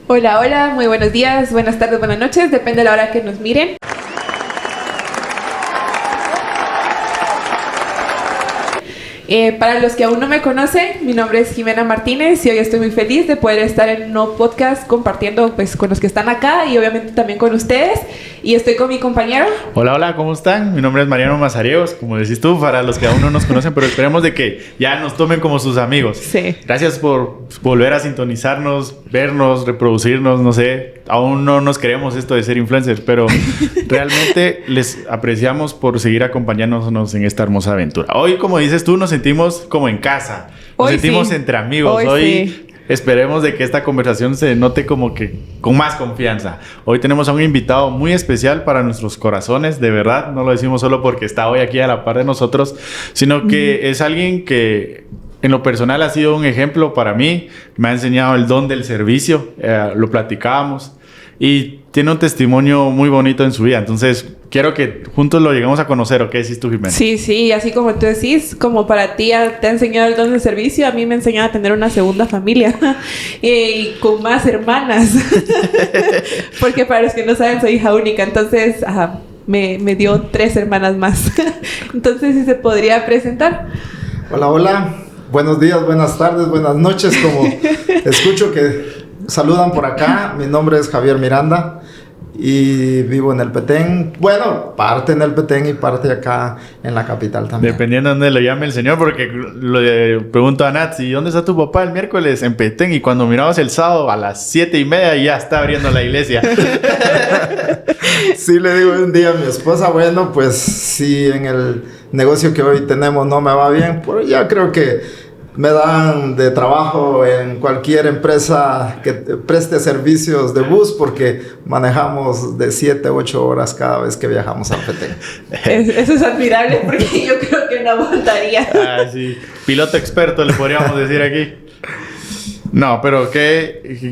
Hola, hola, muy buenos días, buenas tardes, buenas noches, depende de la hora que nos miren. Para los que aún no me conocen, mi nombre es Jimena Martínez y hoy estoy muy feliz de poder estar en un nuevo podcast compartiendo pues con los que están acá y obviamente también con ustedes. Y estoy con mi compañero. Hola, hola, ¿cómo están? Mi nombre es Mariano Mazariegos, como decís tú, para los que aún no nos conocen, pero esperemos de que ya nos tomen como sus amigos. Sí. Gracias por volver a sintonizarnos, vernos, reproducirnos, no sé, aún no nos creemos esto de ser influencers, pero realmente les apreciamos por seguir acompañándonos en esta hermosa aventura. Hoy, como dices tú, nos sentimos como en casa, nos sentimos entre amigos. Hoy esperemos de que esta conversación se note como que con más confianza. Hoy tenemos a un invitado muy especial para nuestros corazones, de verdad. No lo decimos solo porque está hoy aquí a la par de nosotros, sino que es alguien que en lo personal ha sido un ejemplo para mí. Me ha enseñado el don del servicio, lo platicábamos. Y tiene un testimonio muy bonito en su vida. Entonces, quiero que juntos lo lleguemos a conocer. ¿O qué decís tú, Jimena? Sí, así como tú decís, como para ti te ha enseñado el don del servicio, a mí me ha enseñado a tener una segunda familia y con más hermanas. Porque para los que no saben, soy hija única. Entonces, me dio 3 hermanas más. Entonces, ¿sí se podría presentar? Hola, hola. Buenos días, buenas tardes, buenas noches. Como escucho que saludan por acá, mi nombre es Javier Miranda y vivo en el Petén. Bueno, parte en el Petén y parte acá en la capital también. Dependiendo de dónde lo llame el señor, porque le pregunto a Nats, ¿y dónde está tu papá el miércoles? En Petén. Y cuando miramos el sábado a las 7:30 ya está abriendo la iglesia. Sí, le digo un día a mi esposa, bueno, pues si en el negocio que hoy tenemos no me va bien, pues ya creo que me dan de trabajo en cualquier empresa que preste servicios de bus porque manejamos de 7 a 8 horas cada vez que viajamos al Petén. Eso es admirable porque yo creo que no aguantaría. Sí. Piloto experto le podríamos decir aquí. No, pero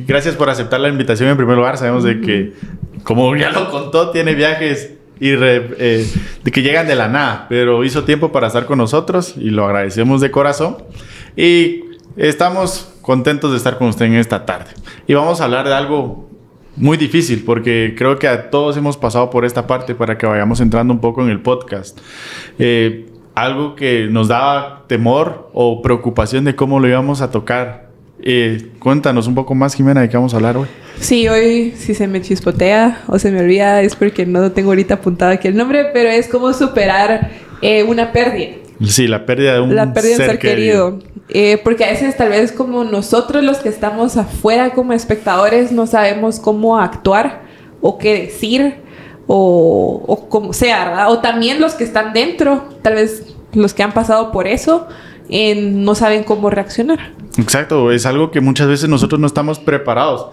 gracias por aceptar la invitación en primer lugar. Sabemos de que, como ya lo contó, tiene viajes de que llegan de la nada, pero hizo tiempo para estar con nosotros y lo agradecemos de corazón. Y estamos contentos de estar con usted en esta tarde. Y vamos a hablar de algo muy difícil, porque creo que a todos hemos pasado por esta parte para que vayamos entrando un poco en el podcast. Algo que nos daba temor o preocupación de cómo lo íbamos a tocar. Cuéntanos un poco más, Jimena, de qué vamos a hablar hoy. Sí, hoy si se me chispotea o se me olvida es porque no tengo ahorita apuntado aquí el nombre, pero es cómo superar una pérdida. Sí, la pérdida de un ser querido. Porque a veces tal vez como nosotros los que estamos afuera como espectadores no sabemos cómo actuar o qué decir o como sea, ¿verdad? O también los que están dentro, tal vez los que han pasado por eso, no saben cómo reaccionar. Exacto, es algo que muchas veces nosotros no estamos preparados.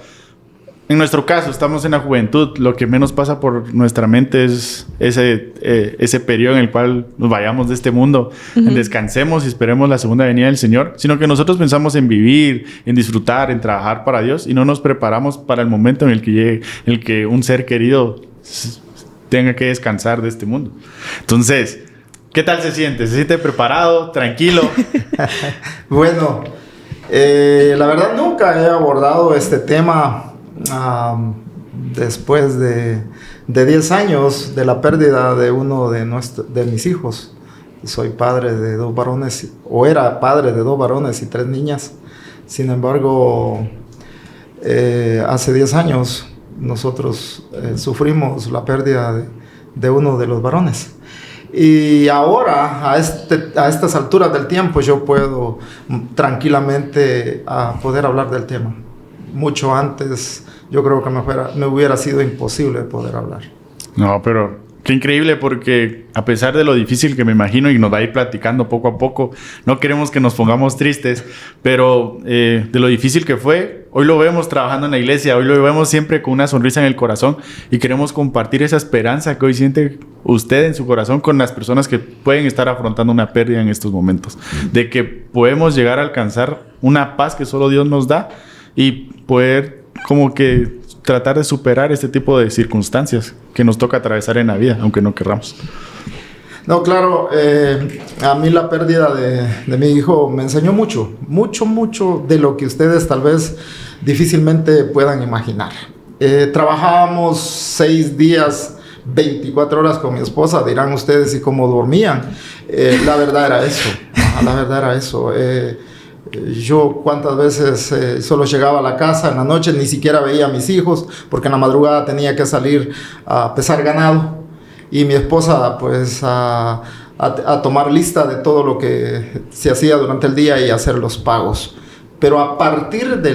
En nuestro caso, estamos en la juventud. Lo que menos pasa por nuestra mente es ese periodo en el cual nos vayamos de este mundo. Descansemos y esperemos la segunda venida del Señor. Sino que nosotros pensamos en vivir, en disfrutar, en trabajar para Dios. Y no nos preparamos para el momento en el que llegue, en el que un ser querido tenga que descansar de este mundo. Entonces, ¿qué tal se siente? ¿Se siente preparado? ¿Tranquilo? Bueno, la verdad nunca he abordado este tema después de 10 años de la pérdida de uno de mis hijos. Soy padre de 2 varones, o era padre de 2 varones y 3 niñas. Sin embargo, hace 10 años nosotros sufrimos la pérdida de uno de los varones. Y ahora, a estas alturas del tiempo, yo puedo tranquilamente poder hablar del tema. Mucho antes, yo creo que me hubiera sido imposible poder hablar. No, pero qué increíble, porque a pesar de lo difícil que me imagino, y nos va a ir platicando poco a poco, no queremos que nos pongamos tristes, pero de lo difícil que fue, hoy lo vemos trabajando en la iglesia, hoy lo vemos siempre con una sonrisa en el corazón y queremos compartir esa esperanza que hoy siente usted en su corazón con las personas que pueden estar afrontando una pérdida en estos momentos, de que podemos llegar a alcanzar una paz que solo Dios nos da y poder como que tratar de superar este tipo de circunstancias que nos toca atravesar en la vida, aunque no querramos. No, claro, a mí la pérdida de mi hijo me enseñó mucho de lo que ustedes tal vez difícilmente puedan imaginar. Trabajábamos 6 días, 24 horas con mi esposa. Dirán ustedes, ¿y cómo dormían? La verdad era eso. La verdad era eso. Yo cuántas veces solo llegaba a la casa en la noche, ni siquiera veía a mis hijos, porque en la madrugada tenía que salir a pesar ganado. Y mi esposa, pues, a tomar lista de todo lo que se hacía durante el día y hacer los pagos. Pero a partir de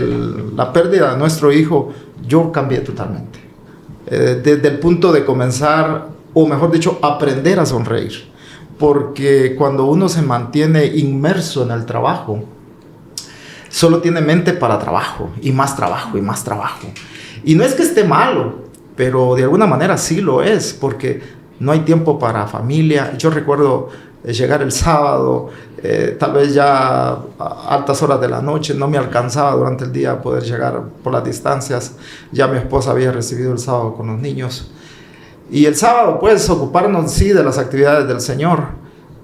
la pérdida de nuestro hijo, yo cambié totalmente. Desde el punto de comenzar, o mejor dicho, aprender a sonreír. Porque cuando uno se mantiene inmerso en el trabajo, solo tiene mente para trabajo, y más trabajo, y más trabajo. Y no es que esté malo, pero de alguna manera sí lo es, porque no hay tiempo para familia. Yo recuerdo llegar el sábado, tal vez ya a altas horas de la noche, no me alcanzaba durante el día a poder llegar por las distancias. Ya mi esposa había recibido el sábado con los niños. Y el sábado, pues, ocuparnos, sí, de las actividades del Señor.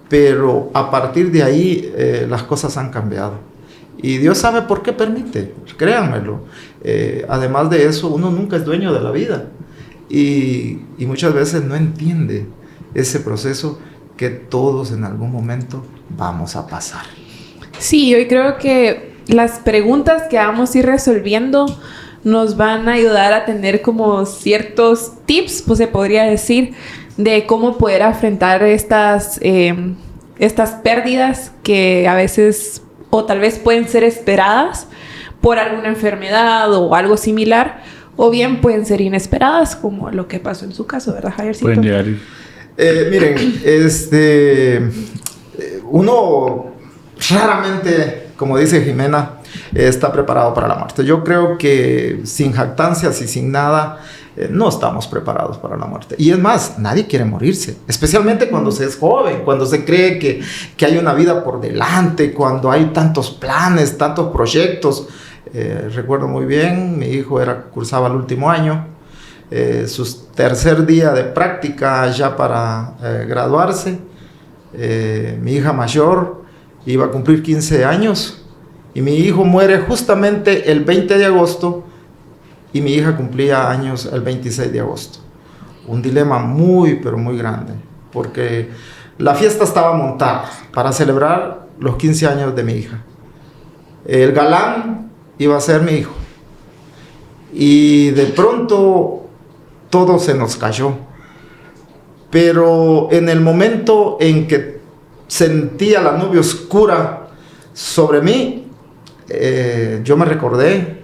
Pero a partir de ahí, las cosas han cambiado. Y Dios sabe por qué permite, créanmelo. Además de eso, uno nunca es dueño de la vida. Y muchas veces no entiende ese proceso que todos en algún momento vamos a pasar. Sí, yo creo que las preguntas que vamos a ir resolviendo nos van a ayudar a tener como ciertos tips, pues se podría decir, de cómo poder afrontar estas pérdidas que a veces o tal vez pueden ser esperadas por alguna enfermedad o algo similar, o bien pueden ser inesperadas, como lo que pasó en su caso, ¿verdad, Javiercito? Pueden llegar. Miren, uno raramente, como dice Jimena, está preparado para la muerte. Yo creo que sin jactancias y sin nada, no estamos preparados para la muerte. Y es más, nadie quiere morirse, especialmente cuando se es joven, cuando se cree que hay una vida por delante, cuando hay tantos planes, tantos proyectos. Recuerdo muy bien, mi hijo cursaba el último año, su tercer día de práctica ya para graduarse. Mi hija mayor iba a cumplir 15 años y mi hijo muere justamente el 20 de agosto y mi hija cumplía años el 26 de agosto. Un dilema muy, pero muy grande, porque la fiesta estaba montada para celebrar los 15 años de mi hija. El galán iba a ser mi hijo. Y de pronto todo se nos cayó. Pero en el momento en que sentía la nube oscura sobre mí, yo me recordé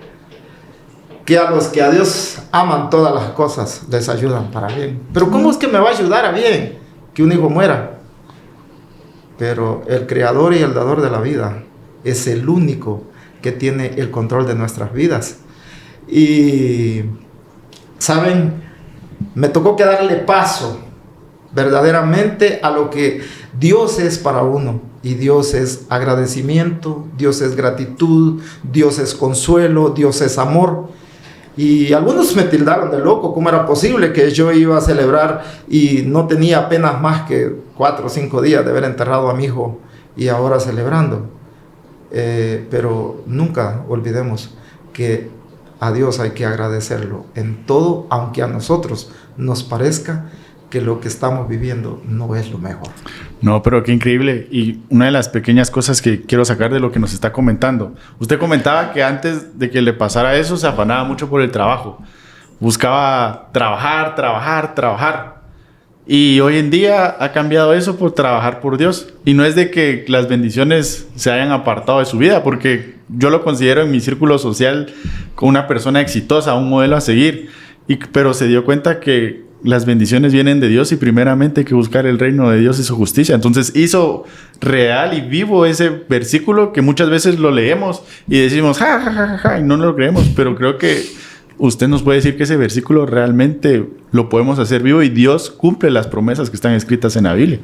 que a los que a Dios aman todas las cosas les ayudan para bien. Pero ¿cómo es que me va a ayudar a bien que un hijo muera? Pero el creador y el dador de la vida es el único que tiene el control de nuestras vidas. Y, ¿saben? Me tocó que darle paso verdaderamente a lo que Dios es para uno. Y Dios es agradecimiento, Dios es gratitud, Dios es consuelo, Dios es amor. Y algunos me tildaron de loco, ¿cómo era posible que yo iba a celebrar y no tenía apenas más que 4 o 5 días de haber enterrado a mi hijo y ahora celebrando? Pero nunca olvidemos que a Dios hay que agradecerlo en todo, aunque a nosotros nos parezca que lo que estamos viviendo no es lo mejor. No, pero qué increíble. Y una de las pequeñas cosas que quiero sacar de lo que nos está comentando. Usted comentaba que antes de que le pasara eso se afanaba mucho por el trabajo. Buscaba trabajar. Y hoy en día ha cambiado eso por trabajar por Dios. Y no es de que las bendiciones se hayan apartado de su vida, porque yo lo considero en mi círculo social como una persona exitosa, un modelo a seguir. Pero se dio cuenta que las bendiciones vienen de Dios y primeramente hay que buscar el reino de Dios y su justicia. Entonces hizo real y vivo ese versículo que muchas veces lo leemos y decimos ja, y no nos lo creemos, pero creo que usted nos puede decir que ese versículo realmente lo podemos hacer vivo y Dios cumple las promesas que están escritas en la Biblia.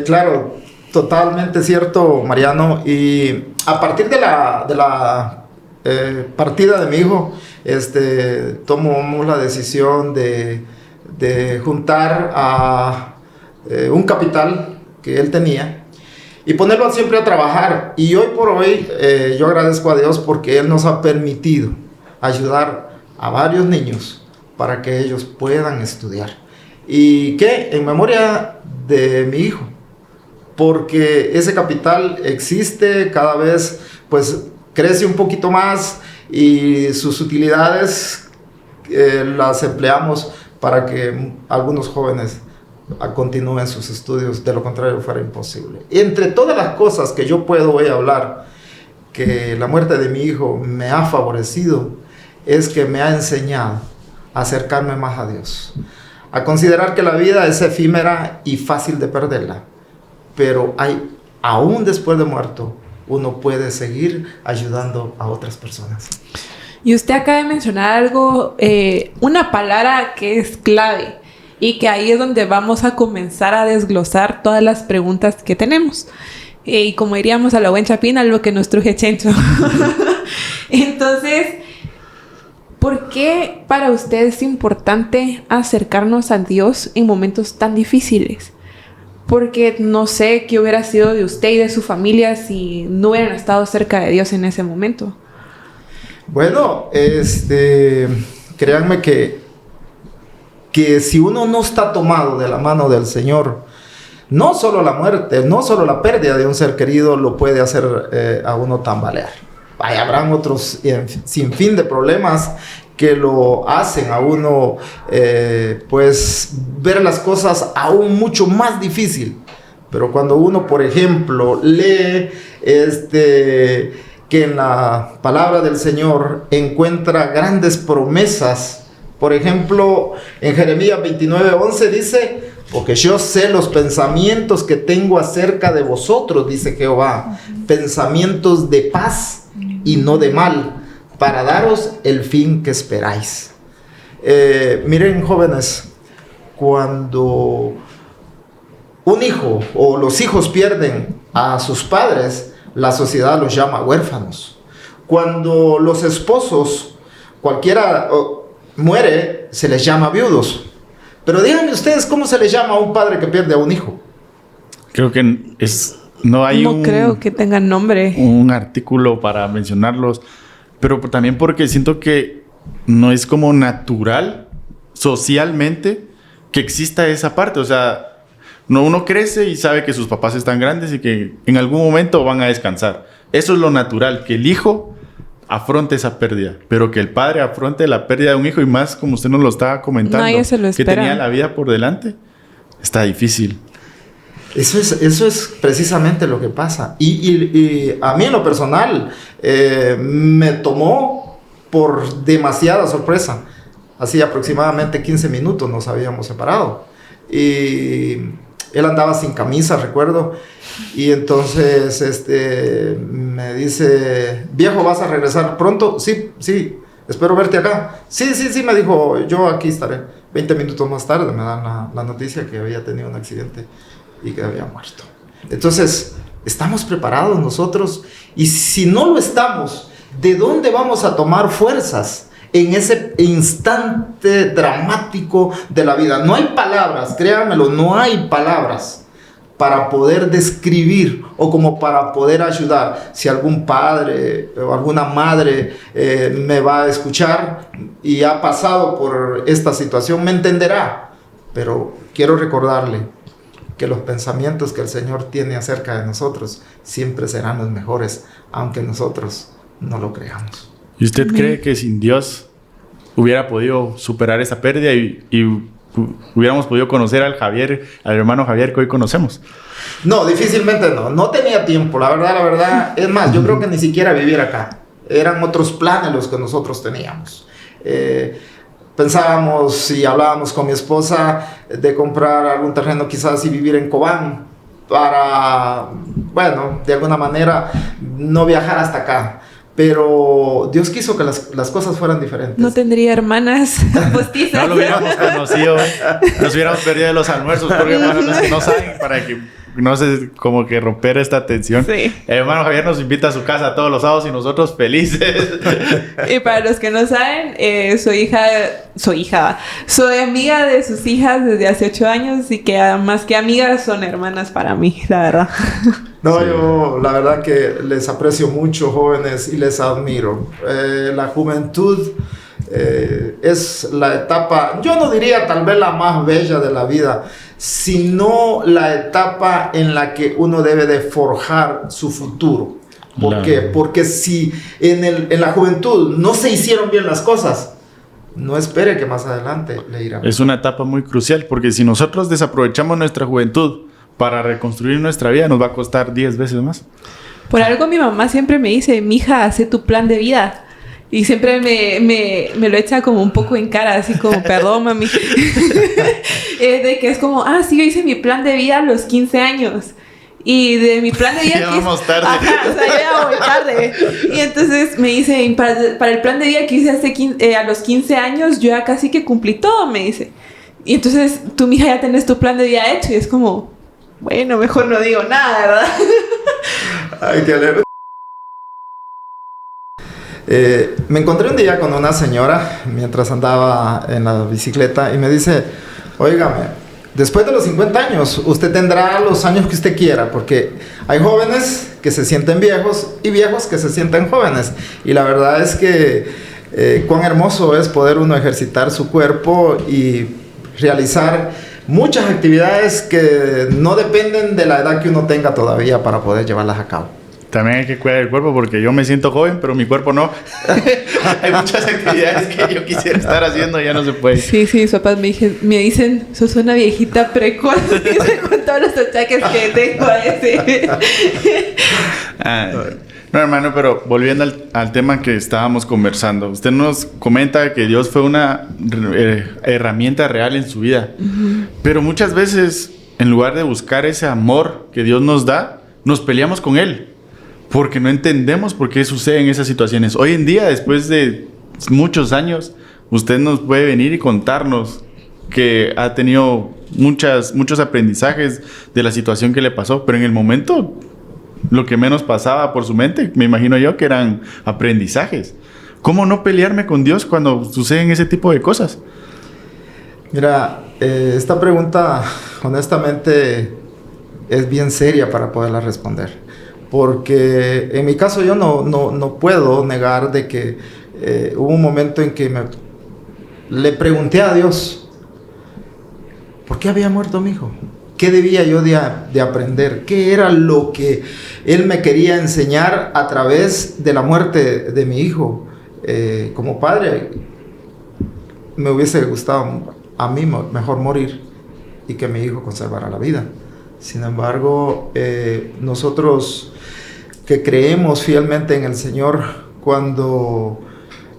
Claro, totalmente cierto, Mariano. Y a partir de la partida de mi hijo, tomamos la decisión de juntar a un capital que él tenía y ponerlo siempre a trabajar. Y hoy por hoy yo agradezco a Dios porque Él nos ha permitido ayudar a varios niños para que ellos puedan estudiar. ¿Y qué? En memoria de mi hijo, porque ese capital existe, cada vez pues crece un poquito más y sus utilidades las empleamos para que algunos jóvenes continúen sus estudios, de lo contrario fuera imposible. Entre todas las cosas que yo puedo hoy hablar, que la muerte de mi hijo me ha favorecido, es que me ha enseñado a acercarme más a Dios, a considerar que la vida es efímera y fácil de perderla, pero aún después de muerto, uno puede seguir ayudando a otras personas. Y usted acaba de mencionar algo, una palabra que es clave y que ahí es donde vamos a comenzar a desglosar todas las preguntas que tenemos. Y como diríamos a la buen chapina, lo que nos truje Chencho. Entonces, ¿por qué para usted es importante acercarnos a Dios en momentos tan difíciles? Porque no sé qué hubiera sido de usted y de su familia si no hubieran estado cerca de Dios en ese momento. Bueno, créanme que si uno no está tomado de la mano del Señor, no solo la muerte, no solo la pérdida de un ser querido lo puede hacer a uno tambalear. Habrán otros sin fin de problemas que lo hacen a uno pues ver las cosas aún mucho más difícil. Pero cuando uno, por ejemplo, lee que en la palabra del Señor encuentra grandes promesas. Por ejemplo, en Jeremías 29:11 dice: porque yo sé los pensamientos que tengo acerca de vosotros, dice Jehová, pensamientos de paz y no de mal, para daros el fin que esperáis. Miren, jóvenes, cuando un hijo o los hijos pierden a sus padres, la sociedad los llama huérfanos. Cuando los esposos, cualquiera muere, se les llama viudos. Pero díganme ustedes, ¿cómo se les llama a un padre que pierde a un hijo? Creo que no creo que tengan nombre. Un artículo para mencionarlos, pero también porque siento que no es como natural socialmente que exista esa parte. O sea, uno crece y sabe que sus papás están grandes y que en algún momento van a descansar. Eso es lo natural, que el hijo afronte esa pérdida, pero que el padre afronte la pérdida de un hijo, y más como usted nos lo estaba comentando, nadie se lo espera, que tenía la vida por delante, está difícil. Eso es precisamente lo que pasa. Y a mí en lo personal me tomó por demasiada sorpresa. Hacía aproximadamente 15 minutos nos habíamos separado y él andaba sin camisa, recuerdo. Y entonces me dice: viejo, ¿vas a regresar pronto? Sí, espero verte acá. Sí, me dijo, yo aquí estaré. 20 minutos más tarde me dan la noticia que había tenido un accidente y que había muerto. Entonces, ¿estamos preparados nosotros? Y si no lo estamos, ¿de dónde vamos a tomar fuerzas en ese instante dramático de la vida? No hay palabras, créanmelo, no hay palabras para poder describir o como para poder ayudar. Si algún padre o alguna madre me va a escuchar y ha pasado por esta situación, me entenderá. Pero quiero recordarle que los pensamientos que el Señor tiene acerca de nosotros siempre serán los mejores, aunque nosotros no lo creamos. ¿Y usted cree que sin Dios hubiera podido superar esa pérdida y hubiéramos podido conocer al hermano Javier que hoy conocemos? No, difícilmente no tenía tiempo, la verdad. Es más, yo creo que ni siquiera vivir acá. Eran otros planes los que nosotros teníamos. Pensábamos y hablábamos con mi esposa de comprar algún terreno quizás y vivir en Cobán para, bueno, de alguna manera no viajar hasta acá. Pero Dios quiso que las cosas fueran diferentes. No tendría hermanas postizas. No lo hubiéramos conocido. Nos hubiéramos perdido de los almuerzos. Porque para los que no saben, para que no sé, como que romper esta tensión. Sí. El hermano Javier nos invita a su casa todos los sábados y nosotros felices. Y para los que no saben, soy amiga de sus hijas desde hace 8 años y que más que amigas son hermanas para mí, la verdad. No, Sí. yo la verdad que les aprecio mucho, jóvenes, y les admiro. La juventud es la etapa, yo no diría tal vez la más bella de la vida, sino la etapa en la que uno debe de forjar su futuro. ¿Por Claro. qué? Porque si en la juventud no se hicieron bien las cosas, no espere que más adelante le irá bien. Es una etapa muy crucial porque si nosotros desaprovechamos nuestra juventud para reconstruir nuestra vida, nos va a costar 10 veces más. Por algo mi mamá siempre me dice, mija, hace tu plan de vida. Y siempre me lo echa como un poco en cara, así como, perdón, mami. De que es como, sí, yo hice mi plan de vida a los 15 años. Y de mi plan de vida... Ya vamos tarde. Ajá, o sea, yo ya voy tarde. Y entonces me dice, para el plan de vida que hice a los 15 años, yo ya casi que cumplí todo, me dice. Y entonces tú, mija, ya tenés tu plan de vida hecho. Y es como, bueno, mejor no digo nada, ¿verdad? Ay, qué alegre. Me encontré un día con una señora mientras andaba en la bicicleta y me dice, óigame, después de los 50 años usted tendrá los años que usted quiera, porque hay jóvenes que se sienten viejos y viejos que se sienten jóvenes. Y la verdad es que cuán hermoso es poder uno ejercitar su cuerpo y realizar muchas actividades que no dependen de la edad que uno tenga todavía para poder llevarlas a cabo. También hay que cuidar el cuerpo porque yo me siento joven, pero mi cuerpo no. Hay muchas actividades que yo quisiera estar haciendo y ya no se puede. Sí, mis papás me dicen, sos una viejita precoz, dice, con todos los achaques que tengo a ese. No, hermano, pero volviendo al tema que estábamos conversando. Usted nos comenta que Dios fue una herramienta real en su vida. Pero muchas veces, en lugar de buscar ese amor que Dios nos da, nos peleamos con Él. Porque no entendemos por qué suceden esas situaciones. Hoy en día, después de muchos años, usted nos puede venir y contarnos que ha tenido muchos aprendizajes de la situación que le pasó. Pero en el momento, lo que menos pasaba por su mente, me imagino yo, que eran aprendizajes. ¿Cómo no pelearme con Dios cuando suceden ese tipo de cosas? Mira, esta pregunta, honestamente, es bien seria para poderla responder. Porque en mi caso yo no puedo negar de que hubo un momento en que le pregunté a Dios, ¿por qué había muerto mi hijo? ¿Qué debía yo de aprender? ¿Qué era lo que Él me quería enseñar a través de la muerte de mi hijo? Como padre, me hubiese gustado a mí mejor morir y que mi hijo conservara la vida. Sin embargo, nosotros que creemos fielmente en el Señor, cuando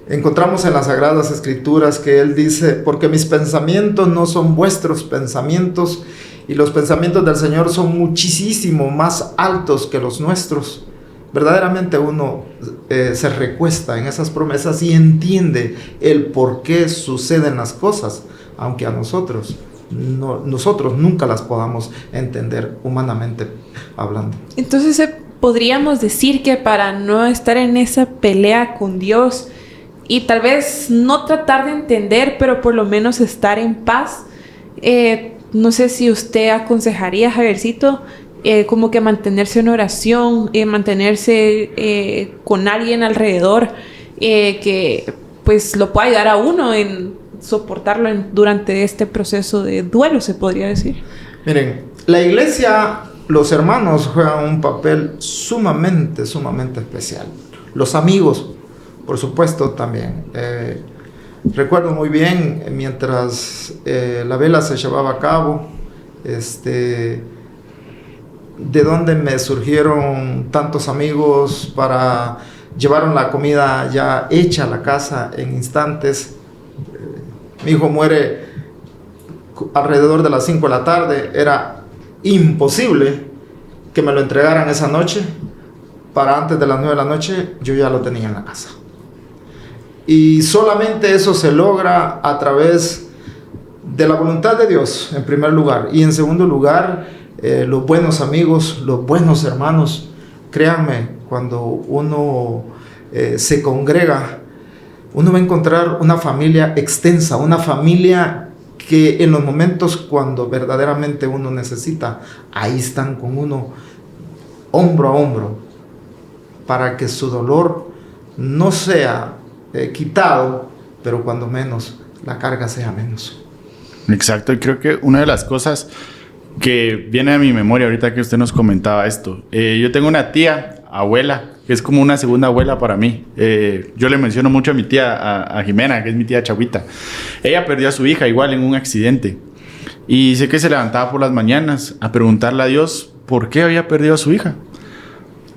encontramos en las Sagradas Escrituras que Él dice, porque mis pensamientos no son vuestros pensamientos, y los pensamientos del Señor son muchísimo más altos que los nuestros. Verdaderamente uno se recuesta en esas promesas y entiende el por qué suceden las cosas, aunque a nosotros nunca las podamos entender humanamente hablando. Entonces podríamos decir que para no estar en esa pelea con Dios y tal vez no tratar de entender, pero por lo menos estar en paz, no sé si usted aconsejaría, Javiercito, como que mantenerse en oración, mantenerse con alguien alrededor que pues lo pueda ayudar a uno en soportarlo durante este proceso de duelo, se podría decir. Miren, la iglesia, los hermanos juegan un papel sumamente especial. Los amigos, por supuesto, también. Recuerdo muy bien, mientras la vela se llevaba a cabo, de dónde me surgieron tantos amigos para llevaron la comida ya hecha a la casa en instantes. Mi hijo muere alrededor de las 5 de la tarde. Era imposible que me lo entregaran esa noche. Para antes de las 9 de la noche yo ya lo tenía en la casa. Y solamente eso se logra a través de la voluntad de Dios, en primer lugar. Y en segundo lugar, los buenos amigos, los buenos hermanos. Créanme, cuando uno se congrega, uno va a encontrar una familia extensa, una familia que en los momentos cuando verdaderamente uno necesita, ahí están con uno hombro a hombro, para que su dolor no sea quitado, pero cuando menos la carga sea menos. Exacto, y creo que una de las cosas que viene a mi memoria ahorita que usted nos comentaba esto, yo tengo una tía, abuela, que es como una segunda abuela para mí. Yo le menciono mucho a mi tía, a Jimena, que es mi tía Chavita. Ella perdió a su hija igual en un accidente. Y sé que se levantaba por las mañanas a preguntarle a Dios por qué había perdido a su hija.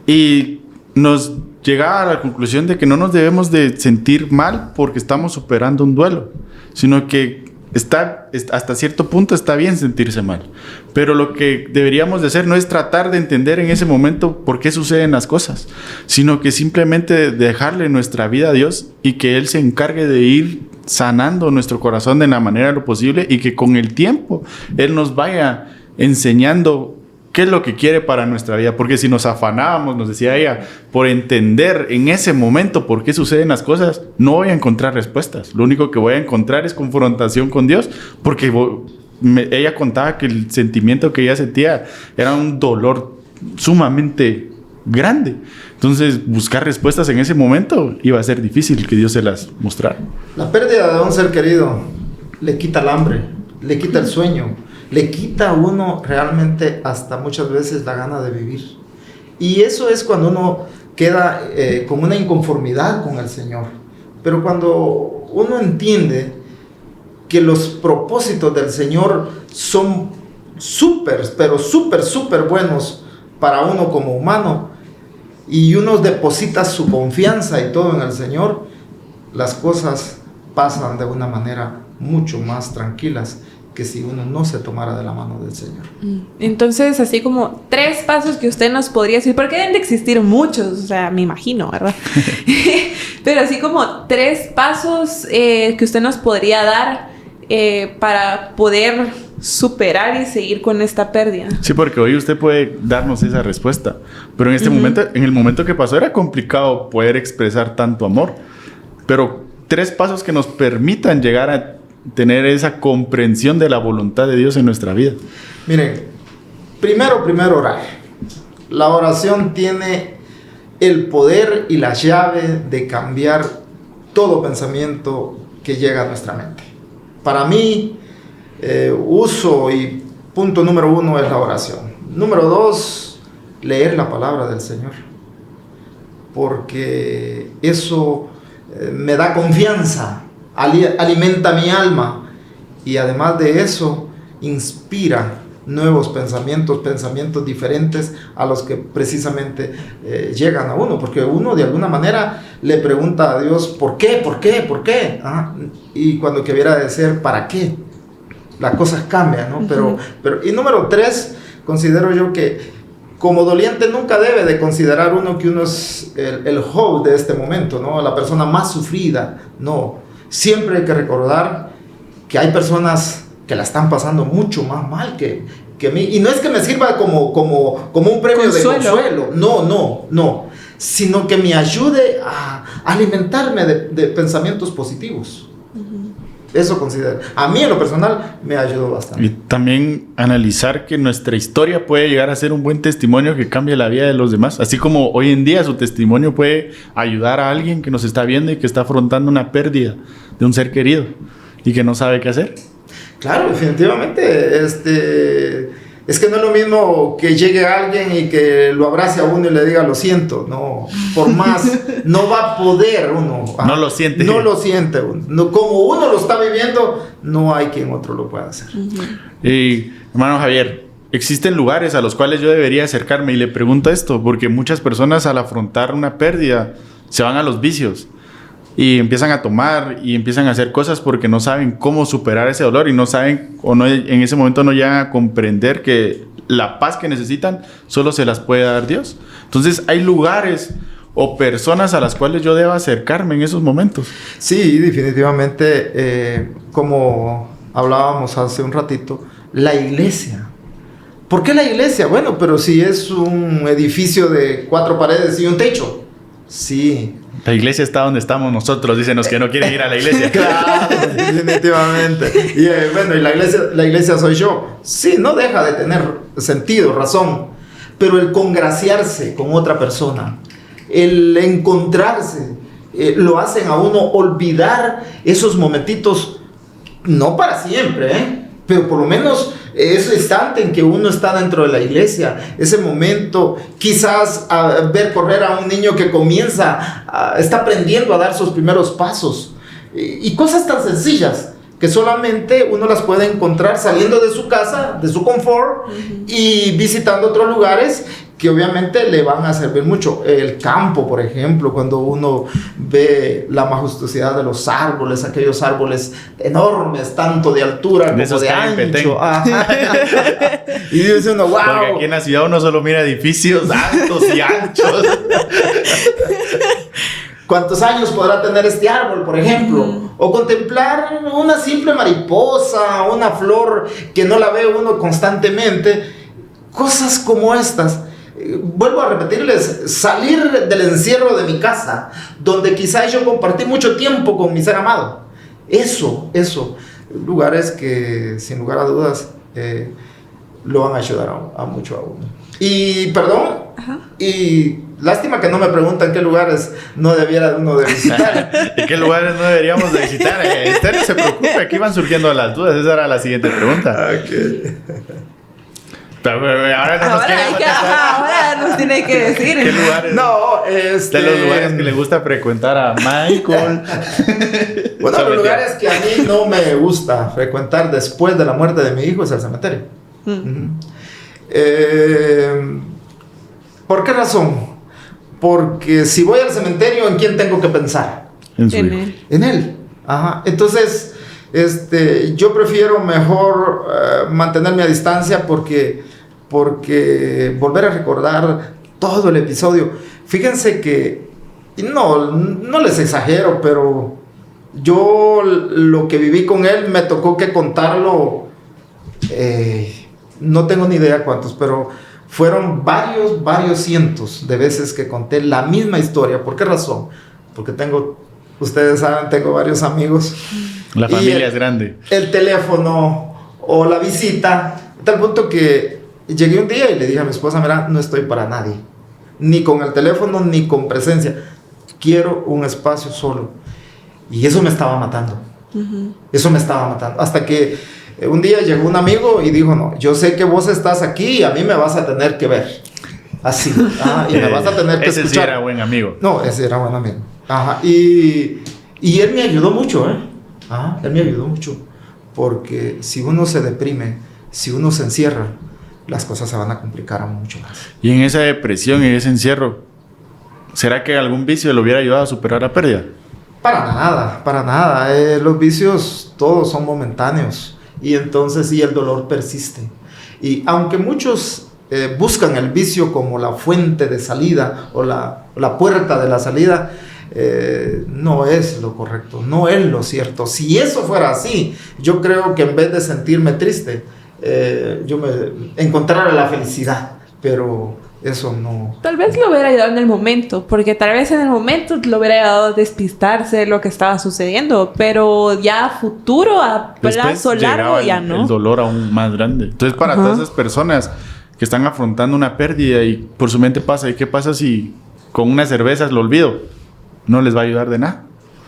Y nos llegaba a la conclusión de que no nos debemos de sentir mal porque estamos superando un duelo, sino que hasta cierto punto está bien sentirse mal, pero lo que deberíamos de hacer no es tratar de entender en ese momento por qué suceden las cosas, sino que simplemente dejarle nuestra vida a Dios y que Él se encargue de ir sanando nuestro corazón de la manera de lo posible, y que con el tiempo Él nos vaya enseñando qué es lo que quiere para nuestra vida. Porque si nos afanábamos, nos decía ella, por entender en ese momento por qué suceden las cosas, no voy a encontrar respuestas. Lo único que voy a encontrar es confrontación con Dios, porque ella contaba que el sentimiento que ella sentía era un dolor sumamente grande. Entonces, buscar respuestas en ese momento iba a ser difícil que Dios se las mostrara. La pérdida de un ser querido le quita el hambre, le quita el sueño, le quita a uno realmente hasta muchas veces la gana de vivir. Y eso es cuando uno queda con una inconformidad con el Señor. Pero cuando uno entiende que los propósitos del Señor son súper buenos para uno como humano, y uno deposita su confianza y todo en el Señor, las cosas pasan de una manera mucho más tranquilas que si uno no se tomara de la mano del Señor. Entonces, así como 3 pasos que usted nos podría decir, porque deben de existir muchos, o sea, me imagino, ¿verdad? Pero así como 3 pasos que usted nos podría dar para poder superar y seguir con esta pérdida. Sí, porque hoy usted puede darnos esa respuesta, pero en este momento, en el momento que pasó, era complicado poder expresar tanto amor. Pero 3 pasos que nos permitan llegar a tener esa comprensión de la voluntad de Dios en nuestra vida. Miren, primero orar. La oración tiene el poder y la llave de cambiar todo pensamiento que llega a nuestra mente. Para mí, uso y punto número 1 es la oración. Número 2, leer la palabra del Señor, porque eso me da confianza, alimenta mi alma, y además de eso inspira nuevos pensamientos diferentes a los que precisamente llegan a uno, porque uno de alguna manera le pregunta a Dios ¿por qué? Y cuando quisiera decir ¿para qué? Las cosas cambian, ¿no? Pero y número 3, considero yo que como doliente nunca debe de considerar uno que uno es el host de este momento, ¿no? La persona más sufrida, no. Siempre hay que recordar que hay personas que la están pasando mucho más mal que mí. Y no es que me sirva como un premio de consuelo. No. Sino que me ayude a alimentarme de pensamientos positivos. Eso considero. A mí en lo personal me ayudó bastante. Y también analizar que nuestra historia puede llegar a ser un buen testimonio que cambie la vida de los demás. Así como hoy en día su testimonio puede ayudar a alguien que nos está viendo y que está afrontando una pérdida de un ser querido y que no sabe qué hacer. Claro, definitivamente. Es que no es lo mismo que llegue alguien y que lo abrace a uno y le diga lo siento. No, por más, no va a poder uno. No lo siente. No lo siente uno. No, como uno lo está viviendo, no hay quien otro lo pueda hacer. Y, hermano Javier, existen lugares a los cuales yo debería acercarme, y le pregunto esto porque muchas personas al afrontar una pérdida se van a los vicios y empiezan a tomar y empiezan a hacer cosas porque no saben cómo superar ese dolor, y no saben, o no, en ese momento no llegan a comprender que la paz que necesitan solo se las puede dar Dios. Entonces hay lugares o personas a las cuales yo debo acercarme en esos momentos. Sí, definitivamente, como hablábamos hace un ratito, la iglesia. ¿Por qué la iglesia? Bueno, pero si es un edificio de 4 paredes y un techo. Sí. La iglesia está donde estamos nosotros, dicen los que no quieren ir a la iglesia. Claro, definitivamente. Y bueno, y la iglesia soy yo. Sí, no deja de tener sentido, razón. Pero el congraciarse con otra persona, el encontrarse, lo hacen a uno olvidar esos momentitos, no para siempre, pero por lo menos ese instante en que uno está dentro de la iglesia, ese momento, quizás ver correr a un niño que está aprendiendo a dar sus primeros pasos, y cosas tan sencillas que solamente uno las puede encontrar saliendo de su casa, de su confort, y visitando otros lugares que obviamente le van a servir mucho. El campo, por ejemplo, cuando uno ve la majestuosidad de los árboles, aquellos árboles enormes, tanto de altura como de ancho. Y dice uno, wow. Porque aquí en la ciudad uno solo mira edificios altos y anchos. ¿Cuántos años podrá tener este árbol, por ejemplo? O contemplar una simple mariposa, una flor que no la ve uno constantemente. Cosas como estas. Vuelvo a repetirles, salir del encierro de mi casa, donde quizás yo compartí mucho tiempo con mi ser amado. Eso. Lugares que, sin lugar a dudas, lo van a ayudar a mucho a uno. Y, perdón, y lástima que no me preguntan qué lugares no debiera uno de visitar. ¿Y qué lugares no deberíamos de visitar? Usted no se preocupe, aquí van surgiendo las dudas. Esa era la siguiente pregunta. Okay. Pero ahora nos tiene que decir. ¿Qué lugares? No, de los lugares que le gusta frecuentar a Michael. Bueno, los lugares que a mí no me gusta frecuentar después de la muerte de mi hijo es el cementerio. ¿Por qué razón? Porque si voy al cementerio, ¿en quién tengo que pensar? En él. En él. Ajá. Entonces, yo prefiero mejor mantenerme a distancia porque volver a recordar todo el episodio. Fíjense que, no les exagero, pero yo lo que viví con él me tocó que contarlo, no tengo ni idea cuántos, pero fueron varios cientos de veces que conté la misma historia. ¿Por qué razón? Porque ustedes saben, tengo varios amigos. La familia es grande. El teléfono o la visita, a tal punto que llegué un día y le dije a mi esposa, mira, no estoy para nadie, ni con el teléfono, ni con presencia. Quiero un espacio solo. Y eso me estaba matando. Eso me estaba matando. Hasta que un día llegó un amigo y dijo, no, yo sé que vos estás aquí y a mí me vas a tener que ver. Así. Y me vas a tener que escuchar. Ese sí era buen amigo. No, ese era buen amigo. Y él me ayudó mucho, él me ayudó mucho. Porque si uno se deprime, si uno se encierra, las cosas se van a complicar mucho más. Y en esa depresión y ese encierro, ¿será que algún vicio le hubiera ayudado a superar la pérdida? Para nada. Los vicios todos son momentáneos. Y entonces sí, el dolor persiste. Y aunque muchos buscan el vicio como la fuente de salida o la puerta de la salida, no es lo correcto, no es lo cierto. Si eso fuera así, yo creo que en vez de sentirme triste, yo me encontrara la felicidad, pero eso no. Tal vez lo hubiera ayudado en el momento, porque tal vez en el momento lo hubiera ayudado a despistarse de lo que estaba sucediendo, pero ya a futuro, a plazo largo, ya no. El dolor aún más grande. Entonces, para todas esas personas que están afrontando una pérdida y por su mente pasa, ¿y qué pasa si con unas cervezas lo olvido? No les va a ayudar de nada.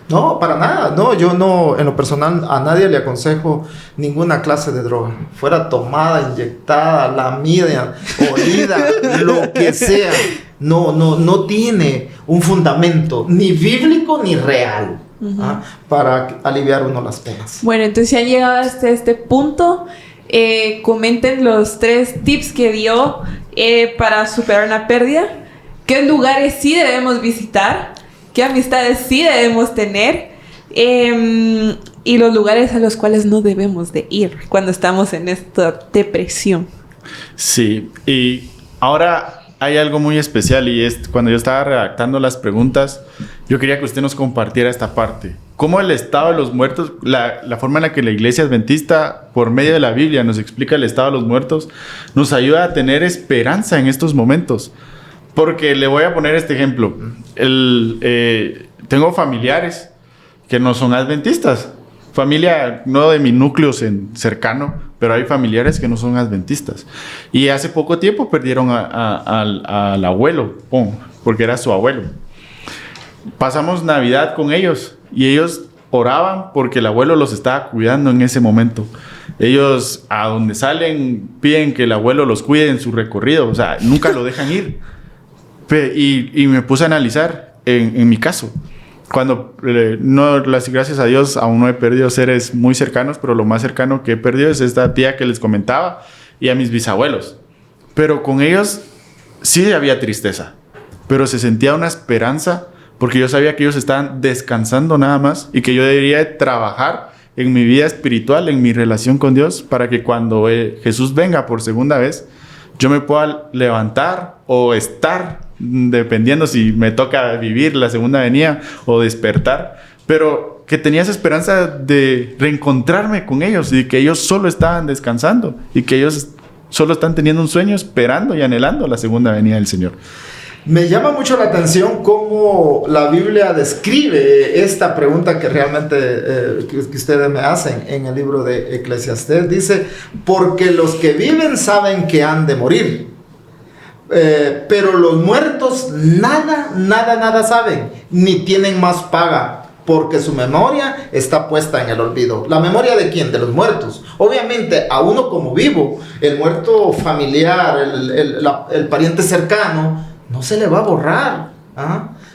No, para nada. No, yo no, en lo personal, a nadie le aconsejo ninguna clase de droga. Fuera tomada, inyectada, lamida, olida, lo que sea. No tiene un fundamento ni bíblico ni real para aliviar uno las penas. Bueno, entonces si han llegado hasta este punto, comenten los 3 tips que dio para superar una pérdida. ¿Qué lugares sí debemos visitar? ¿Qué amistades sí debemos tener? Y los lugares a los cuales no debemos de ir cuando estamos en esta depresión. Sí, y ahora hay algo muy especial y es cuando yo estaba redactando las preguntas, yo quería que usted nos compartiera esta parte. Cómo el estado de los muertos, la forma en la que la Iglesia Adventista, por medio de la Biblia, nos explica el estado de los muertos, nos ayuda a tener esperanza en estos momentos. Porque le voy a poner este ejemplo. Tengo familiares que no son adventistas. Familia, no de mi núcleo cercano, pero hay familiares que no son adventistas. Y hace poco tiempo perdieron al abuelo, porque era su abuelo. Pasamos Navidad con ellos y ellos oraban porque el abuelo los estaba cuidando en ese momento. Ellos, a donde salen, piden que el abuelo los cuide en su recorrido. O sea, nunca lo dejan ir. Y me puse a analizar en mi caso. Cuando, gracias a Dios, aún no he perdido seres muy cercanos, pero lo más cercano que he perdido es esta tía que les comentaba y a mis bisabuelos. Pero con ellos sí había tristeza, pero se sentía una esperanza porque yo sabía que ellos estaban descansando nada más y que yo debería trabajar en mi vida espiritual, en mi relación con Dios, para que cuando Jesús venga por segunda vez, yo me pueda levantar o estar, dependiendo si me toca vivir la segunda venida o despertar, pero que tenía esa esperanza de reencontrarme con ellos y que ellos solo estaban descansando y que ellos solo están teniendo un sueño esperando y anhelando la segunda venida del Señor. Me llama mucho la atención cómo la Biblia describe esta pregunta que realmente que ustedes me hacen en el libro de Eclesiastés. Dice, porque los que viven saben que han de morir, pero los muertos nada saben, ni tienen más paga, porque su memoria está puesta en el olvido. ¿La memoria de quién? De los muertos. Obviamente, a uno como vivo, el muerto familiar, el pariente cercano, no se le va a borrar.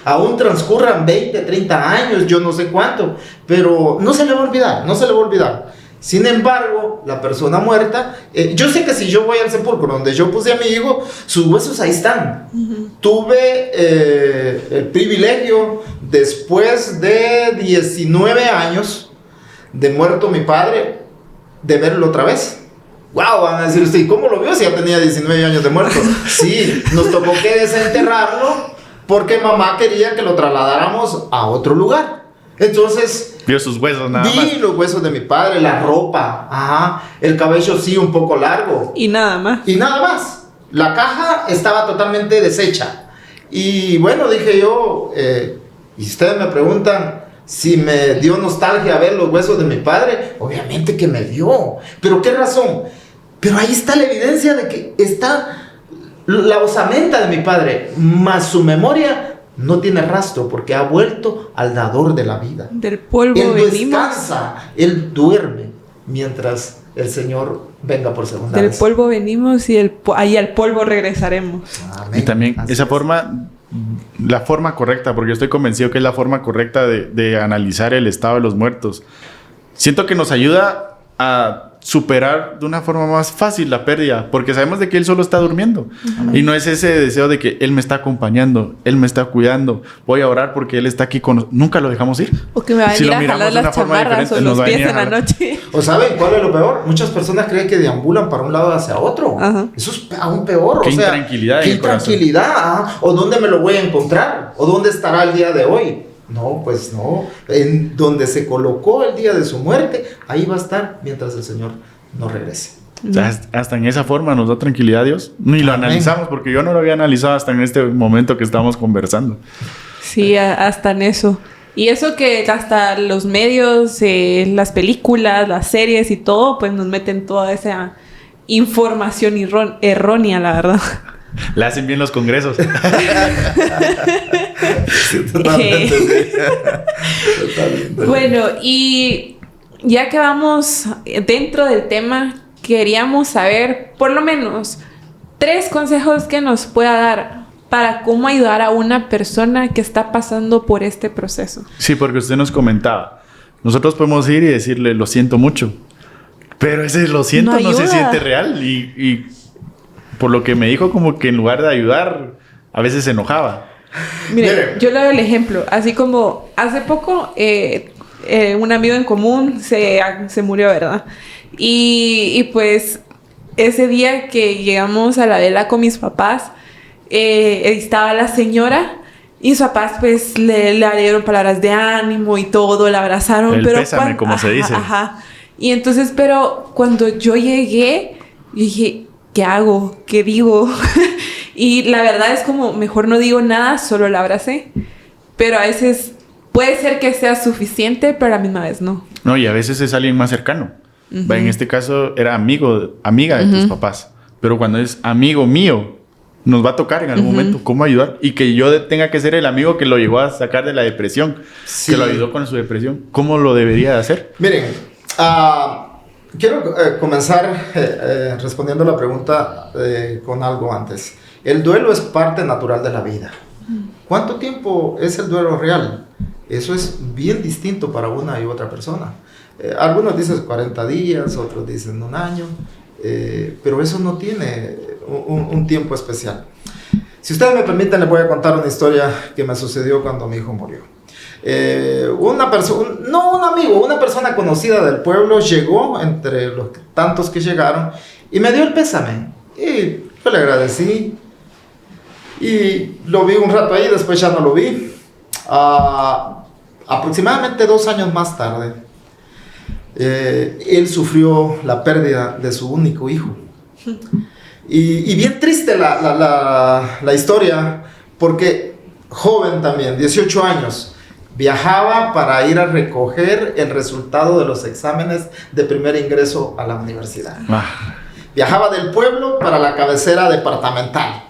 Aún transcurran 20, 30 años, yo no sé cuánto, pero no se le va a olvidar. Sin embargo, la persona muerta, yo sé que si yo voy al sepulcro donde yo puse a mi hijo, sus huesos ahí están. Tuve el privilegio, después de 19 años de muerto mi padre, de verlo otra vez. Wow, van a decir usted, ¿y cómo lo vio si ya tenía 19 años de muerto? Sí, nos tocó que desenterrarlo porque mamá quería que lo trasladáramos a otro lugar. Entonces, vio sus huesos nada más. Vi los huesos de mi padre, la ropa, el cabello sí un poco largo. Y nada más. La caja estaba totalmente deshecha. Y bueno, dije yo, y ustedes me preguntan si me dio nostalgia ver los huesos de mi padre. Obviamente que me dio. ¿Pero qué razón? Pero ahí está la evidencia de que está la osamenta de mi padre, más su memoria no tiene rastro, porque ha vuelto al dador de la vida. Del polvo él venimos. Descansa, él duerme mientras el Señor venga por segunda vez. Del polvo venimos y ahí al polvo regresaremos. Amén. Y también así esa es. forma, la forma correcta, porque yo estoy convencido que es la forma correcta de analizar el estado de los muertos. Siento que nos ayuda a superar de una forma más fácil la pérdida, porque sabemos de que Él solo está durmiendo. Y no es ese deseo de que Él me está acompañando, Él me está cuidando, voy a orar porque Él está aquí con nosotros. Nunca lo dejamos ir. O que me va a venir a jalar las chamarras o los pies en la noche. ¿O saben cuál es lo peor? Muchas personas creen que deambulan para un lado hacia otro. Ajá. Eso es aún peor. Qué intranquilidad. Qué intranquilidad. ¿O dónde me lo voy a encontrar? ¿O dónde estará el día de hoy? No, pues no. En donde se colocó el día de su muerte, ahí va a estar mientras el Señor no regrese. O sea, hasta en esa forma nos da tranquilidad Dios. Ni lo analizamos, porque yo no lo había analizado hasta en este momento que estamos conversando. Sí, hasta en eso. Y eso que hasta los medios, las películas, las series y todo, pues nos meten toda esa información errónea, la verdad. La hacen bien los congresos. Sí, totalmente. Totalmente. Bueno, y ya que vamos dentro del tema, queríamos saber por lo menos 3 consejos que nos pueda dar para cómo ayudar a una persona que está pasando por este proceso. Sí, porque usted nos comentaba, nosotros podemos ir y decirle lo siento mucho, pero ese lo siento no se siente real y por lo que me dijo, como que en lugar de ayudar a veces se enojaba. Mire, yo le doy el ejemplo, así como hace poco un amigo en común se murió, ¿verdad? Y pues ese día que llegamos a la vela con mis papás, estaba la señora y sus papás pues le dieron palabras de ánimo y todo, la abrazaron. El pero pésame, como se dice. Ajá. Y entonces, pero cuando yo llegué, yo dije, ¿qué hago? ¿Qué digo? Y la verdad es como, mejor no digo nada, solo la abracé. Pero a veces puede ser que sea suficiente, pero a la misma vez no. No, y a veces es alguien más cercano. Uh-huh. En este caso era amiga de tus papás. Pero cuando es amigo mío, nos va a tocar en algún momento cómo ayudar. Y que yo tenga que ser el amigo que lo llevó a sacar de la depresión. Sí. Que lo ayudó con su depresión. ¿Cómo lo debería de hacer? Miren, quiero comenzar respondiendo la pregunta con algo antes. El duelo es parte natural de la vida. ¿Cuánto tiempo es el duelo real? Eso es bien distinto para una y otra persona. Algunos dicen 40 días, otros dicen un año, pero eso no tiene un tiempo especial. Si ustedes me permiten, les voy a contar una historia que me sucedió cuando mi hijo murió. Una persona conocida del pueblo llegó entre los tantos que llegaron y me dio el pésame. Y yo le agradecí. Y lo vi un rato ahí, después ya no lo vi. Aproximadamente 2 años más tarde, él sufrió la pérdida de su único hijo. Y bien triste la historia, porque joven también, 18 años, viajaba para ir a recoger el resultado de los exámenes de primer ingreso a la universidad. Viajaba del pueblo para la cabecera departamental.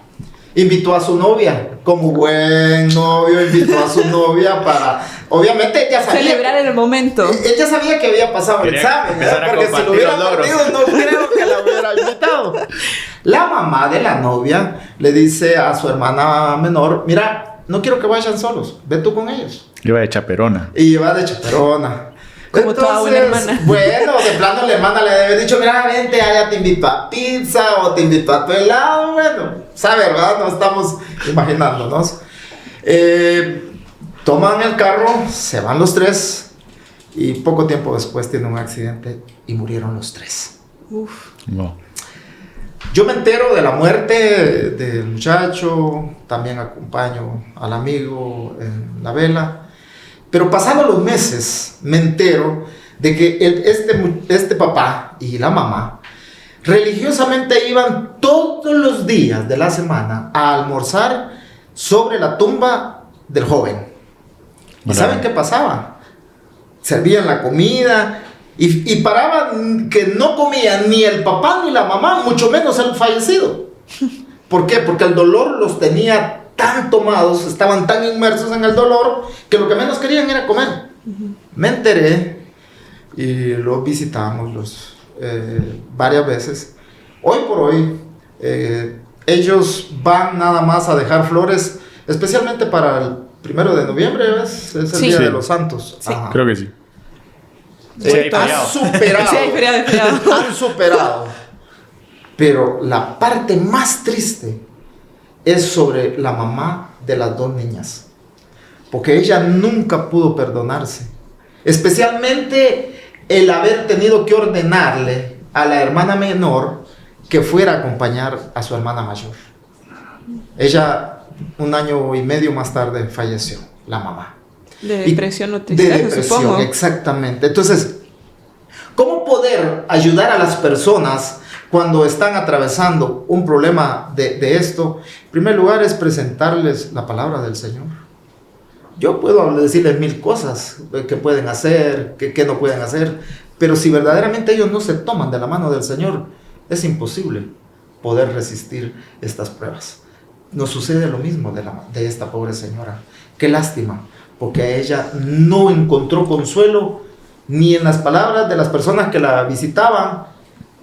Invitó a su novia, como buen novio, invitó a su novia para... Obviamente ella sabía... celebrar el momento. Ella sabía que había pasado el examen, porque si lo hubiera perdido no creo que la hubiera invitado. La mamá de la novia le dice a su hermana menor, mira, no quiero que vayan solos, ve tú con ellos. Iba de chaperona. Y iba de chaperona. Como toda buena hermana. Bueno, de plano la hermana le debe haber dicho, mira, vente, ya te invito a pizza o te invito a tu helado. Bueno, sabe, ¿verdad? No estamos imaginándonos. Toman el carro, se van los 3 y poco tiempo después tienen un accidente y murieron los 3. Uf. No. Yo me entero de la muerte del muchacho, también acompaño al amigo en la vela. Pero pasados los meses, me entero de que este papá y la mamá religiosamente iban todos los días de la semana a almorzar sobre la tumba del joven. ¿Y saben qué pasaba? Servían la comida y paraban que no comían ni el papá ni la mamá, mucho menos el fallecido. ¿Por qué? Porque el dolor los tenía tan tomados, estaban tan inmersos en el dolor, que lo que menos querían era comer. Me enteré y los visitamos varias veces. Hoy por hoy, ellos van nada más a dejar flores, especialmente para el 1 de noviembre, ¿ves? Es el Día de los Santos. Sí. Creo que sí. Han superado. Sí, hay feriado. Han superado. Pero la parte más triste es sobre la mamá de las 2 niñas, porque ella nunca pudo perdonarse, especialmente el haber tenido que ordenarle a la hermana menor que fuera a acompañar a su hermana mayor. Ella 1 año y medio más tarde falleció, la mamá. De depresión o tristeza, de depresión, supongo. Exactamente. Entonces, ¿cómo poder ayudar a las personas cuando están atravesando un problema de esto? En primer lugar es presentarles la palabra del Señor. Yo puedo decirles 1000 cosas que pueden hacer, que no pueden hacer, pero si verdaderamente ellos no se toman de la mano del Señor, es imposible poder resistir estas pruebas. Nos sucede lo mismo de esta pobre señora. Qué lástima, porque ella no encontró consuelo ni en las palabras de las personas que la visitaban.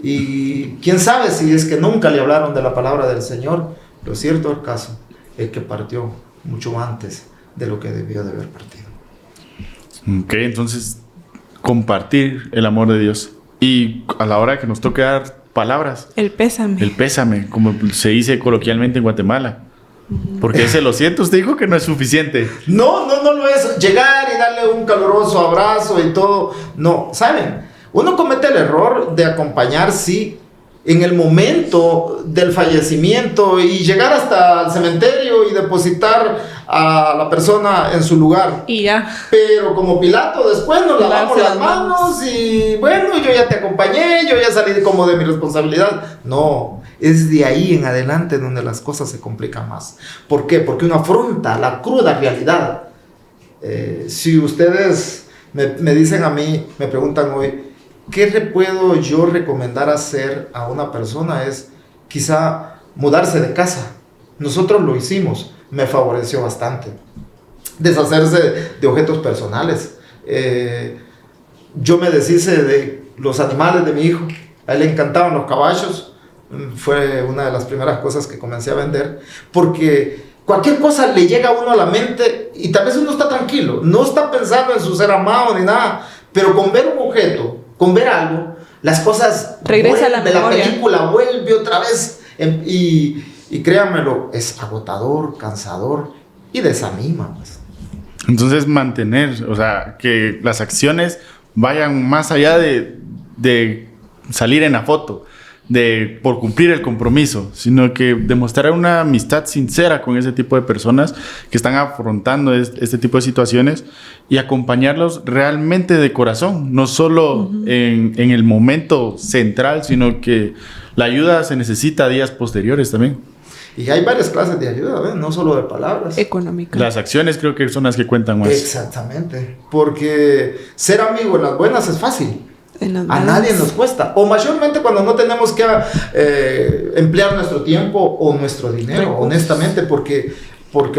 Y quién sabe si es que nunca le hablaron de la palabra del Señor. Lo cierto del caso es que partió mucho antes de lo que debió de haber partido. Ok, entonces compartir el amor de Dios. Y a la hora que nos toque dar palabras. El pésame. El pésame, como se dice coloquialmente en Guatemala. Porque ese lo siento, usted dijo que no es suficiente. No lo es. Llegar y darle un caluroso abrazo y todo. No, ¿saben? Uno comete el error de acompañar, sí, en el momento del fallecimiento y llegar hasta el cementerio y depositar a la persona en su lugar. Y ya. Pero como Pilato, después nos lavamos las manos y bueno, yo ya te acompañé, yo ya salí como de mi responsabilidad. No, es de ahí en adelante donde las cosas se complican más. ¿Por qué? Porque uno afronta la cruda realidad. Si ustedes me dicen a mí, me preguntan hoy, ¿qué le puedo yo recomendar hacer a una persona? Es quizá mudarse de casa. Nosotros lo hicimos, me favoreció bastante. Deshacerse de objetos personales. Yo me deshice de los animales de mi hijo. A él le encantaban los caballos. Fue una de las primeras cosas que comencé a vender. Porque cualquier cosa le llega a uno a la mente y tal vez uno está tranquilo. No está pensando en su ser amado ni nada. Pero con ver un objeto, con ver algo, las cosas regresa a la memoria. La película vuelve otra vez y créanmelo, es agotador, cansador y desanima, pues. Entonces mantener, o sea, que las acciones vayan más allá de salir en la foto, por cumplir el compromiso, sino que demostrar una amistad sincera con ese tipo de personas que están afrontando este tipo de situaciones y acompañarlos realmente de corazón, no solo en el momento central, sino que la ayuda se necesita días posteriores también. Y hay varias clases de ayuda, no solo de palabras. Económica. Las acciones creo que son las que cuentan más. Exactamente, porque ser amigo en las buenas es fácil. A nadie nos cuesta, o mayormente cuando no tenemos que emplear nuestro tiempo o nuestro dinero, honestamente, porque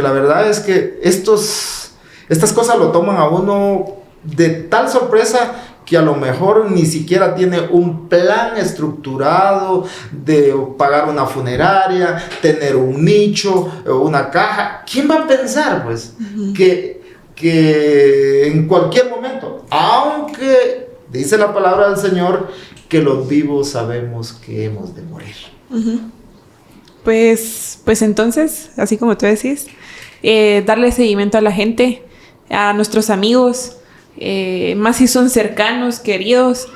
la verdad es que estas cosas lo toman a uno de tal sorpresa que a lo mejor ni siquiera tiene un plan estructurado de pagar una funeraria, tener un nicho, una caja. ¿Quién va a pensar, pues, que en cualquier momento, aunque dice la palabra del Señor que los vivos sabemos que hemos de morir? Pues entonces, así como tú decís, darle seguimiento a la gente, a nuestros amigos, más si son cercanos, queridos,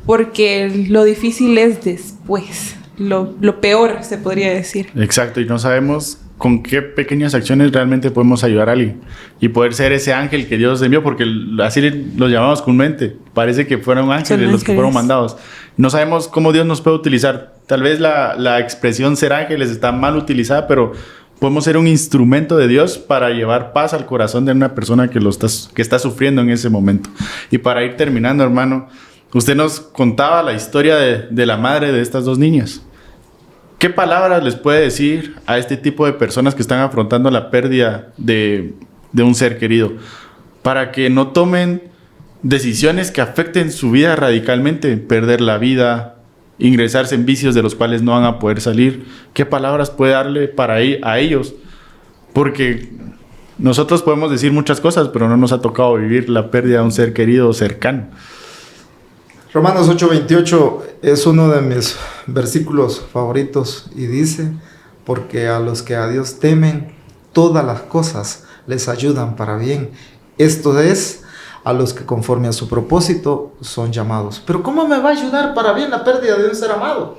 porque lo difícil es después, lo peor se podría decir. Exacto, y no sabemos con qué pequeñas acciones realmente podemos ayudar a alguien y poder ser ese ángel que Dios envió, porque así los llamamos comúnmente, parece que fueron ángeles los que fueron mandados. No sabemos cómo Dios nos puede utilizar. Tal vez la expresión ser ángeles está mal utilizada, pero podemos ser un instrumento de Dios para llevar paz al corazón de una persona que está sufriendo en ese momento. Y para ir terminando, hermano, usted nos contaba la historia de la madre de estas dos niñas. ¿Qué palabras les puede decir a este tipo de personas que están afrontando la pérdida de un ser querido para que no tomen decisiones que afecten su vida radicalmente? Perder la vida, ingresarse en vicios de los cuales no van a poder salir. ¿Qué palabras puede darle a ellos? Porque nosotros podemos decir muchas cosas, pero no nos ha tocado vivir la pérdida de un ser querido o cercano. Romanos 8:28 es uno de mis versículos favoritos y dice: porque a los que a Dios temen, todas las cosas les ayudan para bien. Esto es, a los que conforme a su propósito son llamados. Pero ¿cómo me va a ayudar para bien la pérdida de un ser amado?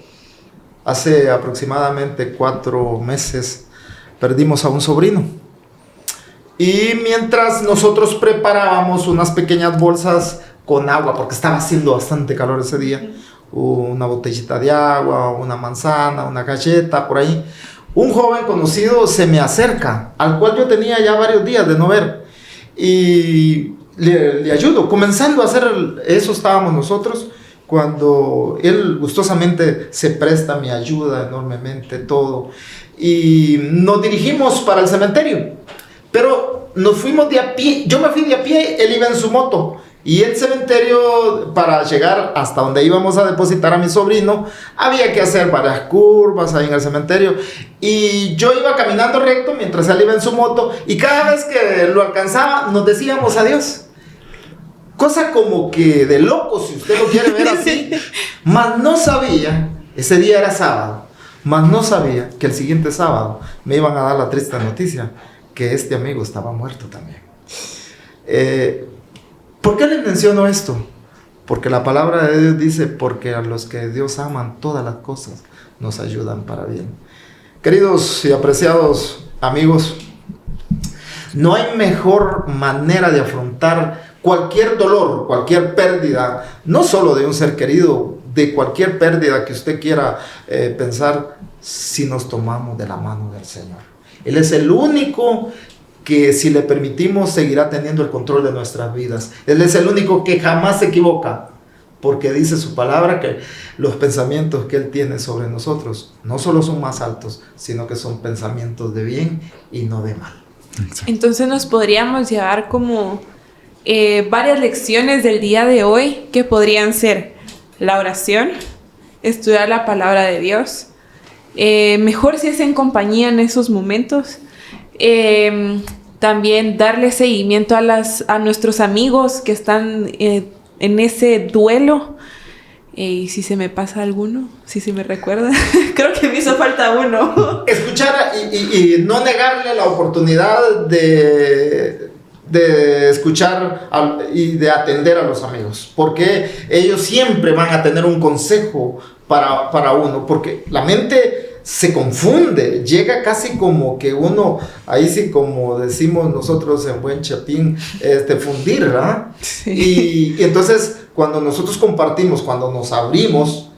Hace aproximadamente 4 meses perdimos a un sobrino. Y mientras nosotros preparábamos unas pequeñas bolsas con agua, porque estaba haciendo bastante calor ese día, una botellita de agua, una manzana, una galleta, por ahí, un joven conocido se me acerca, al cual yo tenía ya varios días de no ver, y le ayudo, comenzando a hacer eso estábamos nosotros, cuando él gustosamente se presta a mi ayuda enormemente, todo, y nos dirigimos para el cementerio, pero nos fuimos de a pie. Yo me fui de a pie, él iba en su moto, y el cementerio, para llegar hasta donde íbamos a depositar a mi sobrino, había que hacer varias curvas ahí en el cementerio, y yo iba caminando recto mientras él iba en su moto, y cada vez que lo alcanzaba nos decíamos adiós. Cosa como que de loco, si usted lo quiere ver así. Mas no sabía, ese día era sábado, mas no sabía que el siguiente sábado me iban a dar la triste noticia que este amigo estaba muerto también. ¿Por qué les menciono esto? Porque la palabra de Dios dice, porque a los que Dios aman, todas las cosas nos ayudan para bien. Queridos y apreciados amigos, no hay mejor manera de afrontar cualquier dolor, cualquier pérdida, no solo de un ser querido, de cualquier pérdida que usted quiera pensar, si nos tomamos de la mano del Señor. Él es el único que, si le permitimos, seguirá teniendo el control de nuestras vidas. Él es el único que jamás se equivoca, porque dice su palabra que los pensamientos que Él tiene sobre nosotros no solo son más altos, sino que son pensamientos de bien y no de mal. Entonces nos podríamos llevar como varias lecciones del día de hoy, que podrían ser la oración, estudiar la palabra de Dios, mejor si es en compañía en esos momentos, también darle seguimiento a nuestros amigos que están en ese duelo. Y si se me pasa alguno, si se me recuerda, creo que me hizo falta uno. Escuchar y no negarle la oportunidad de escuchar y de atender a los amigos, porque ellos siempre van a tener un consejo para uno, porque la mente se confunde, llega casi como que uno, ahí sí, como decimos nosotros en buen chapín, fundir, ¿verdad? Sí. Y entonces, cuando nosotros compartimos, cuando nos abrimos,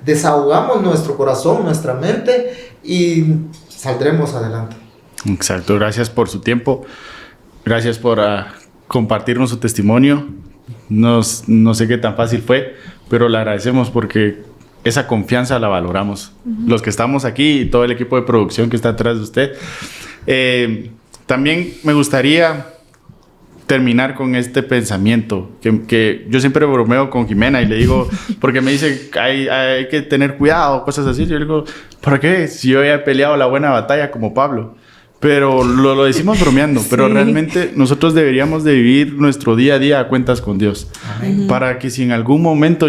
desahogamos nuestro corazón, nuestra mente, y saldremos adelante. Exacto, gracias por su tiempo, gracias por compartirnos su testimonio. No sé qué tan fácil fue, pero le agradecemos porque esa confianza la valoramos. Los que estamos aquí y todo el equipo de producción que está atrás de usted. También me gustaría terminar con este pensamiento que yo siempre bromeo con Jimena y le digo, porque me dice hay que tener cuidado, cosas así. Yo le digo, ¿para qué? Si yo ya he peleado la buena batalla como Pablo. Pero lo decimos bromeando, sí. Pero realmente nosotros deberíamos de vivir nuestro día a día a cuentas con Dios. Amén. Para que si en algún momento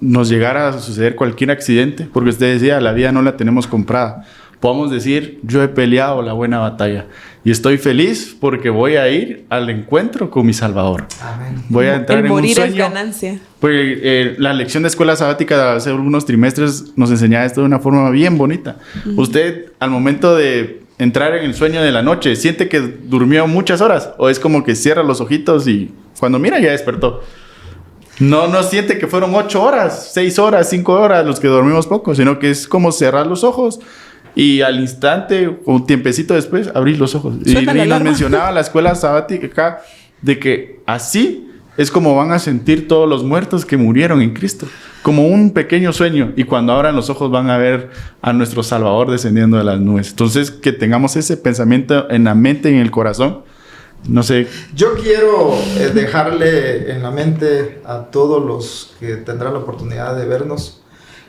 nos llegara a suceder cualquier accidente, porque usted decía, la vida no la tenemos comprada, podamos decir, yo he peleado la buena batalla y estoy feliz porque voy a ir al encuentro con mi Salvador. Amén. Voy a entrar en un sueño. El morir es ganancia. Pues, la lección de escuela sabática hace algunos trimestres nos enseñaba esto de una forma bien bonita. Usted, al momento de entrar en el sueño de la noche, ¿siente que durmió muchas horas? ¿O es como que cierra los ojitos y cuando mira ya despertó? No siente que fueron 8 horas, 6 horas, 5 horas los que dormimos poco, sino que es como cerrar los ojos y al instante, un tiempecito después, abrir los ojos. Y nos mencionaba la escuela sabática de que así es como van a sentir todos los muertos que murieron en Cristo, como un pequeño sueño, y cuando abran los ojos van a ver a nuestro Salvador descendiendo de las nubes. Entonces, que tengamos ese pensamiento en la mente y en el corazón. No sé. Yo quiero dejarle en la mente a todos los que tendrán la oportunidad de vernos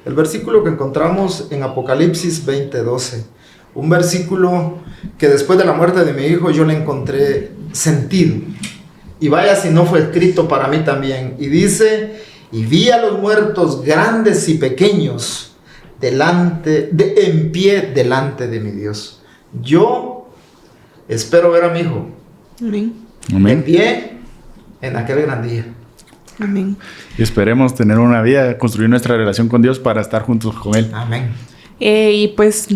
el versículo que encontramos en Apocalipsis 20:12. Un versículo que después de la muerte de mi hijo yo le encontré sentido. Y vaya si no fue escrito para mí también. Y dice, y vi a los muertos grandes y pequeños en pie delante de mi Dios. Yo espero ver a mi hijo. Amén. En pie en aquel gran día. Amén. Y esperemos tener una vida, construir nuestra relación con Dios para estar juntos con Él. Amén. Y pues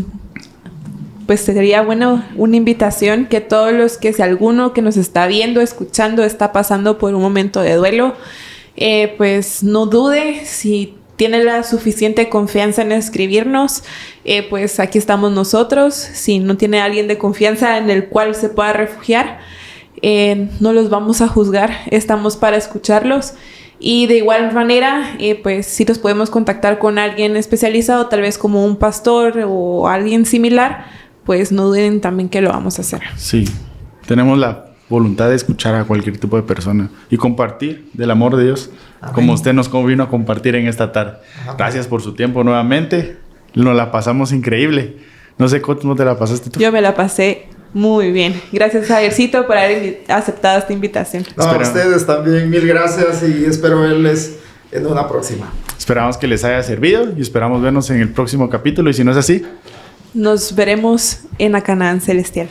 sería bueno una invitación que todos los que, si alguno que nos está viendo, escuchando, está pasando por un momento de duelo, pues no dude. Si tiene la suficiente confianza en escribirnos, pues aquí estamos nosotros. Si no tiene alguien de confianza en el cual se pueda refugiar, no los vamos a juzgar, estamos para escucharlos. Y de igual manera, pues si los podemos contactar con alguien especializado, tal vez como un pastor o alguien similar, pues no duden también que lo vamos a hacer. Sí, tenemos la voluntad de escuchar a cualquier tipo de persona y compartir del amor de Dios. Amén. Como usted nos vino a compartir en esta tarde. Amén. Gracias por su tiempo nuevamente, nos la pasamos increíble. No sé cómo te la pasaste tú. Yo me la pasé muy bien. Gracias, Javiercito, por haber aceptado esta invitación. No, a ustedes también, mil gracias y espero verles en una próxima. Esperamos que les haya servido y esperamos vernos en el próximo capítulo, y si no es así, nos veremos en la Canaán Celestial.